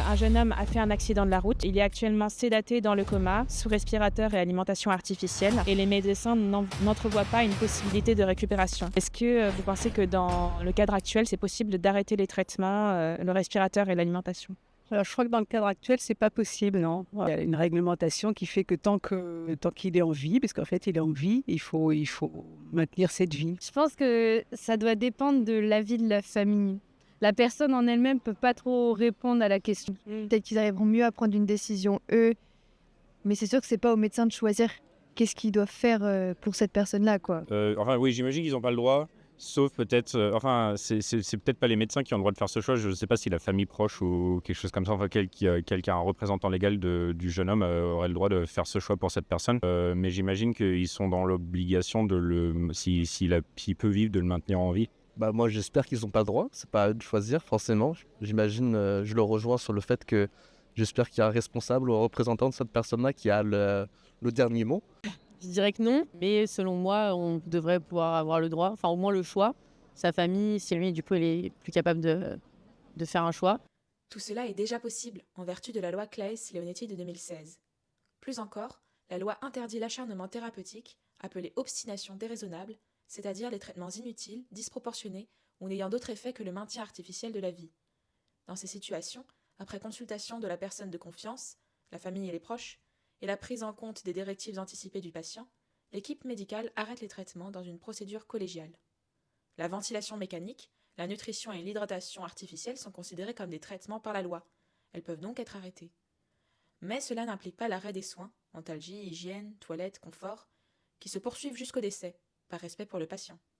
Un jeune homme a fait un accident de la route. Il est actuellement sédaté dans le coma, sous respirateur et alimentation artificielle. Et les médecins n'entrevoient pas une possibilité de récupération. Est-ce que vous pensez que dans le cadre actuel, c'est possible d'arrêter les traitements, le respirateur et l'alimentation? Alors, je crois que dans le cadre actuel, c'est pas possible, non. Il y a une réglementation qui fait que tant qu'il est en vie, parce qu'en fait, il est en vie, il faut maintenir cette vie. Je pense que ça doit dépendre de l'avis de la famille. La personne en elle-même peut pas trop répondre à la question. Peut-être qu'ils arriveront mieux à prendre une décision, eux, mais c'est sûr que c'est pas aux médecins de choisir qu'est-ce qu'ils doivent faire pour cette personne-là, quoi. Oui, j'imagine qu'ils n'ont pas le droit, sauf peut-être... c'est peut-être pas les médecins qui ont le droit de faire ce choix. Je ne sais pas si la famille proche ou quelque chose comme ça, enfin quelqu'un, un représentant légal du jeune homme aurait le droit de faire ce choix pour cette personne. Mais j'imagine qu'ils sont dans l'obligation s'il peut vivre, de le maintenir en vie. Bah moi j'espère qu'ils n'ont pas le droit, c'est pas à eux de choisir forcément. J'imagine, je le rejoins sur le fait que j'espère qu'il y a un responsable ou un représentant de cette personne-là qui a le dernier mot. Je dirais que non, mais selon moi, on devrait pouvoir avoir le droit, enfin au moins le choix. Sa famille, si lui, du coup, il est plus capable de faire un choix. Tout cela est déjà possible en vertu de la loi Claes-Leonetti de 2016. Plus encore, la loi interdit l'acharnement thérapeutique, appelé obstination déraisonnable, c'est-à-dire les traitements inutiles, disproportionnés ou n'ayant d'autre effet que le maintien artificiel de la vie. Dans ces situations, après consultation de la personne de confiance, la famille et les proches, et la prise en compte des directives anticipées du patient, l'équipe médicale arrête les traitements dans une procédure collégiale. La ventilation mécanique, la nutrition et l'hydratation artificielle sont considérées comme des traitements par la loi. Elles peuvent donc être arrêtées. Mais cela n'implique pas l'arrêt des soins, antalgie, hygiène, toilette, confort, qui se poursuivent jusqu'au décès, par respect pour le patient.